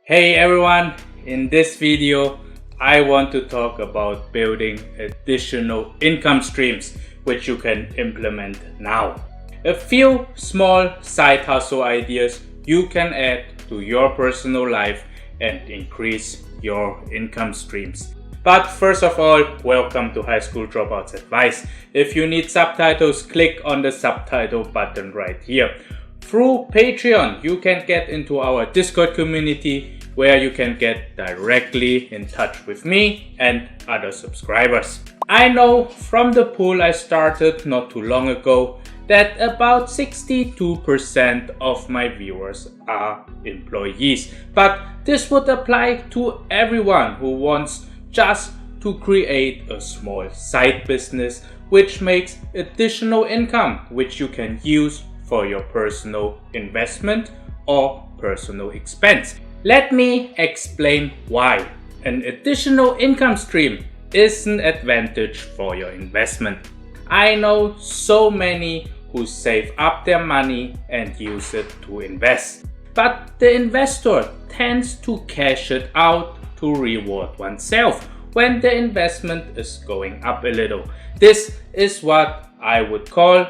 Hey everyone, in this video I want to talk about building additional income streams which you can implement now. A few small side hustle ideas you can add to your personal life and increase your income streams. But first of all, welcome to High School Dropout's advice. If you need subtitles, click on the subtitle button right here. Through Patreon, you can get into our Discord community where you can get directly in touch with me and other subscribers. I know from the poll I started not too long ago that about 62% of my viewers are employees, but this would apply to everyone who wants just to create a small side business which makes additional income which you can use for your personal investment or personal expense. Let me explain why an additional income stream is an advantage for your investment. I know so many who save up their money and use it to invest, but the investor tends to cash it out to reward oneself when the investment is going up a little. This is what I would call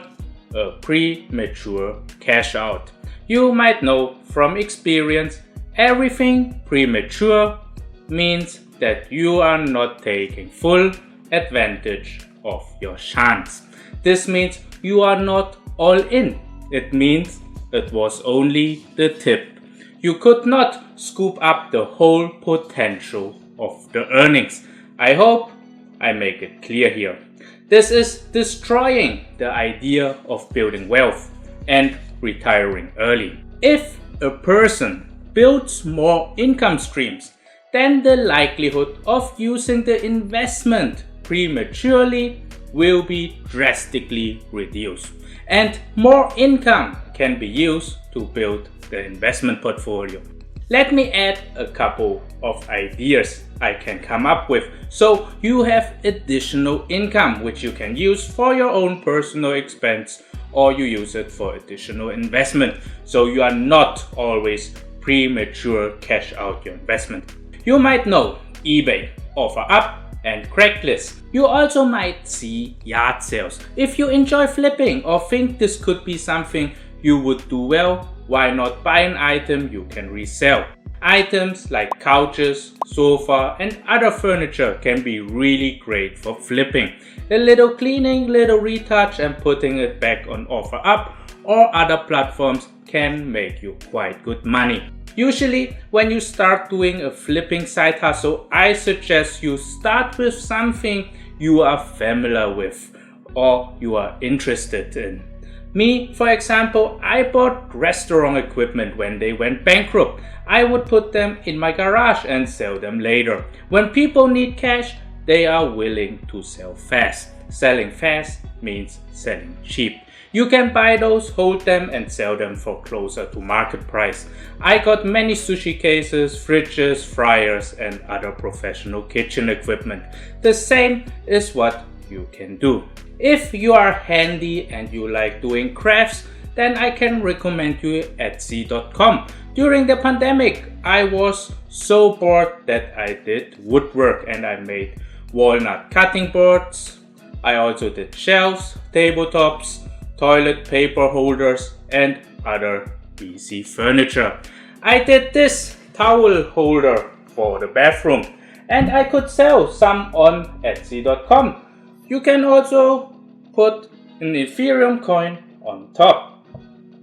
a premature cash out. You might know from experience, everything premature means that you are not taking full advantage of your chance. This means you are not all in. It means it was only the tip. You could not scoop up the whole potential of the earnings. I hope I make it clear here. This is destroying the idea of building wealth and retiring early. If a person builds more income streams, then the likelihood of using the investment prematurely will be drastically reduced, and more income can be used to build the investment portfolio. Let me add a couple of ideas I can come up with so you have additional income which you can use for your own personal expense or you use it for additional investment, so you are not always premature cash out your investment. You might know eBay, OfferUp and Craigslist. You also might see yard sales. If you enjoy flipping or think this could be something you would do well, why not buy an item you can resell? Items like couches, sofa and other furniture can be really great for flipping. A little cleaning, little retouch and putting it back on OfferUp or other platforms can make you quite good money. Usually when you start doing a flipping side hustle, I suggest you start with something you are familiar with or you are interested in. Me, for example, I bought restaurant equipment when they went bankrupt. I would put them in my garage and sell them later. When people need cash, they are willing to sell fast. Selling fast means selling cheap. You can buy those, hold them and sell them for closer to market price. I got many sushi cases, fridges, fryers and other professional kitchen equipment. The same is what you can do. If you are handy and you like doing crafts, then I can recommend you Etsy.com. During the pandemic, I was so bored that I did woodwork and I made walnut cutting boards. I also did shelves, tabletops, toilet paper holders and other easy furniture. I did this towel holder for the bathroom and I could sell some on Etsy.com. You can also put an Ethereum coin on top.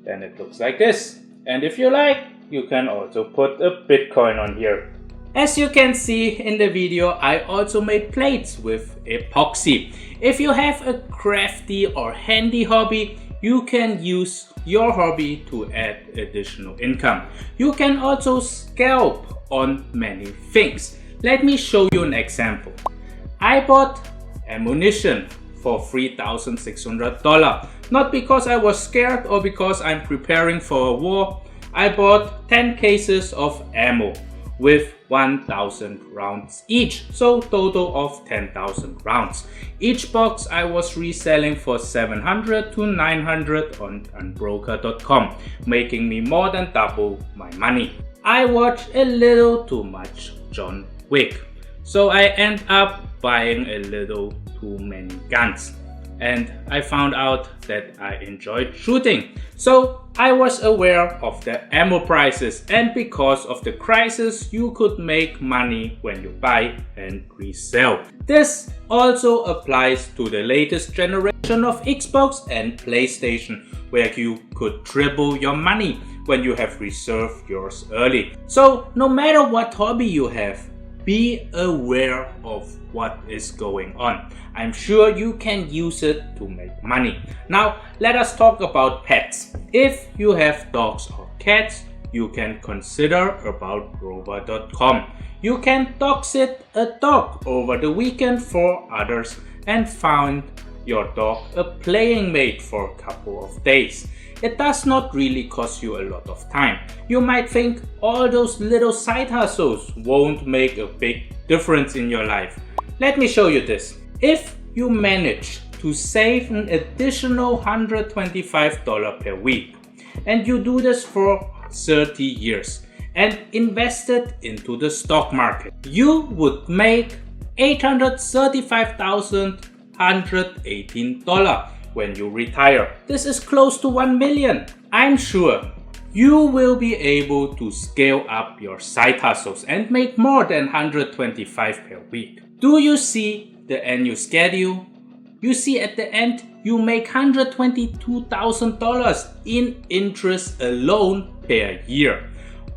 Then it looks like this. And if you like, you can also put a Bitcoin on here. As you can see in the video, I also made plates with epoxy. If you have a crafty or handy hobby, you can use your hobby to add additional income. You can also scalp on many things. Let me show you an example. I bought ammunition for $3,600. Not because I was scared or because I'm preparing for a war. I bought 10 cases of ammo with 1,000 rounds each, so total of 10,000 rounds. Each box I was reselling for $700 to $900 on broker.com, making me more than double my money. I watch a little too much John Wick. So I end up buying a little too many guns. And I found out that I enjoyed shooting. So I was aware of the ammo prices, and because of the crisis, you could make money when you buy and resell. This also applies to the latest generation of Xbox and PlayStation, where you could triple your money when you have reserved yours early. So no matter what hobby you have, be aware of what is going on. I'm sure you can use it to make money. Now let us talk about pets. If you have dogs or cats, you can consider about rover.com. You can dog sit a dog over the weekend for others and find your dog a playing mate for a couple of days. It does not really cost you a lot of time. You might think all those little side hustles won't make a big difference in your life. Let me show you this. If you manage to save an additional $125 per week and you do this for 30 years and invest it into the stock market, you would make $835,118 when you retire. This is close to 1 million. I'm sure you will be able to scale up your side hustles and make more than $125 per week. Do you see the annual schedule? You see at the end you make $122,000 in interest alone per year.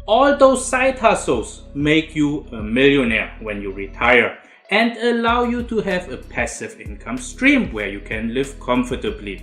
All those side hustles make you a millionaire when you retire and allow you to have a passive income stream where you can live comfortably.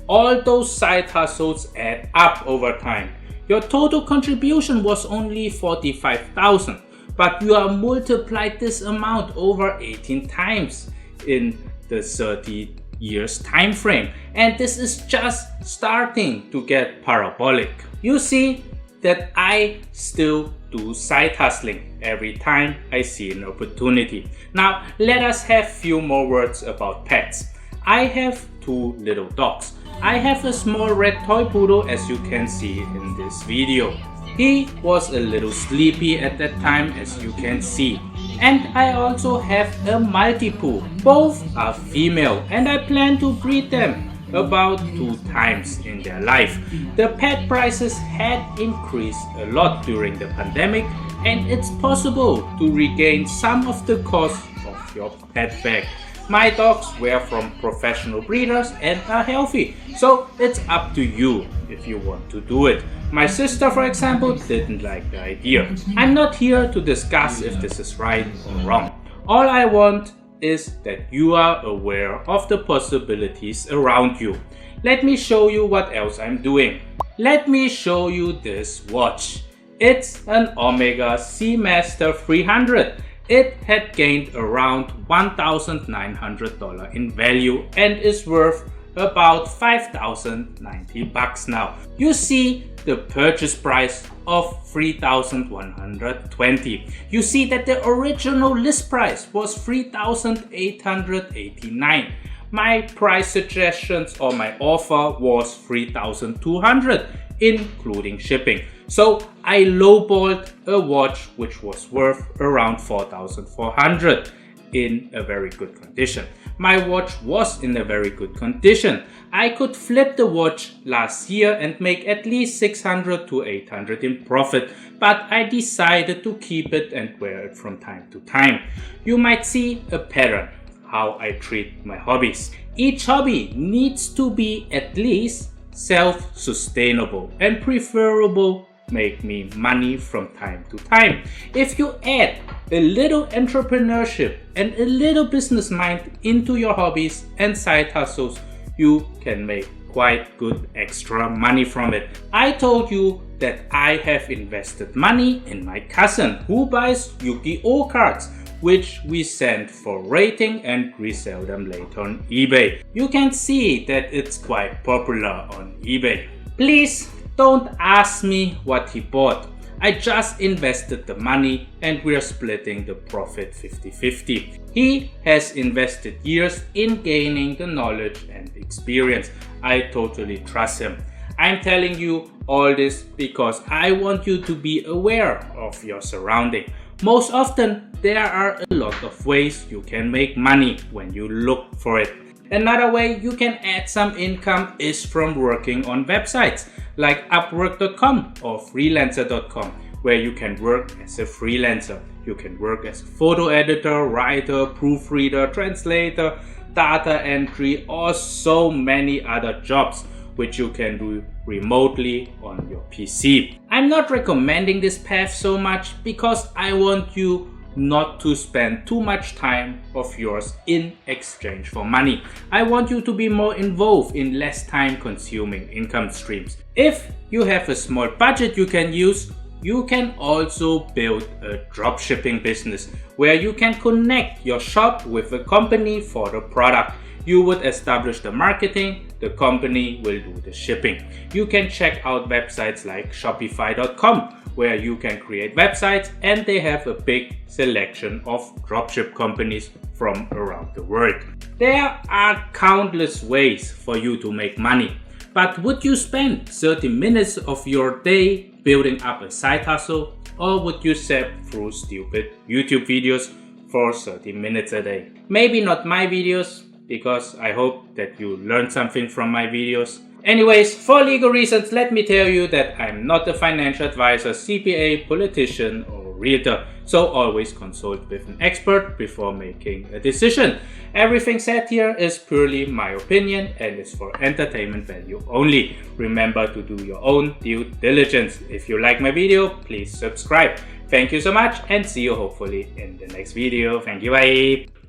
All those side hustles add up over time. Your total contribution was only $45,000, but you have multiplied this amount over 18 times in the 30 years time frame, and this is just starting to get parabolic. You see that I still do side hustling every time I see an opportunity. Now let us have few more words about pets. I have 2 little dogs. I have a small red toy poodle, as you can see in this video. He was a little sleepy at that time, as you can see. And I also have a Maltipoo. Both are female and I plan to breed them about 2 times in their life. The pet prices had increased a lot during the pandemic, and it's possible to regain some of the cost of your pet back. My dogs were from professional breeders and are healthy, so it's up to you if you want to do it. My sister, for example, didn't like the idea. I'm not here to discuss if this is right or wrong. All I want is that you are aware of the possibilities around you. Let me show you what else I'm doing. Let me show you this watch. It's an Omega Seamaster 300. It had gained around $1,900 in value and is worth about $5,090 now. You see the purchase price of $3,120. You see that the original list price was $3,889. My price suggestions or my offer was $3,200 including shipping. So I lowballed a watch which was worth around $4,400 in a very good condition. My watch was in a very good condition. I could flip the watch last year and make at least $600 to $800 in profit, but I decided to keep it and wear it from time to time. You might see a pattern how I treat my hobbies. Each hobby needs to be at least self-sustainable and preferable make me money from time to time. If you add a little entrepreneurship and a little business mind into your hobbies and side hustles, you can make quite good extra money from it. I told you that I have invested money in my cousin who buys Yu-Gi-Oh cards, which we send for rating and resell them later on eBay. You can see that it's quite popular on eBay. Please don't ask me what he bought. I just invested the money and we're splitting the profit 50-50. He has invested years in gaining the knowledge and experience. I totally trust him. I'm telling you all this because I want you to be aware of your surrounding. Most often, there are a lot of ways you can make money when you look for it. Another way you can add some income is from working on websites like Upwork.com or Freelancer.com, where you can work as a freelancer. You can work as a photo editor, writer, proofreader, translator, data entry, or so many other jobs which you can do remotely on your PC. I'm not recommending this path so much because I want you not to spend too much time of yours in exchange for money. I want you to be more involved in less time consuming income streams. If you have a small budget you can use, you can also build a dropshipping business where you can connect your shop with a company for the product. You would establish the marketing, the company will do the shipping. You can check out websites like Shopify.com, where you can create websites and they have a big selection of dropship companies from around the world. There are countless ways for you to make money, but would you spend 30 minutes of your day building up a side hustle, or would you zap through stupid YouTube videos for 30 minutes a day? Maybe not my videos, because I hope that you learned something from my videos. Anyways, for legal reasons, let me tell you that I'm not a financial advisor, CPA, politician, or realtor, so always consult with an expert before making a decision. Everything said here is purely my opinion and is for entertainment value only. Remember to do your own due diligence. If you like my video, please subscribe. Thank you so much and see you hopefully in the next video. Thank you, bye!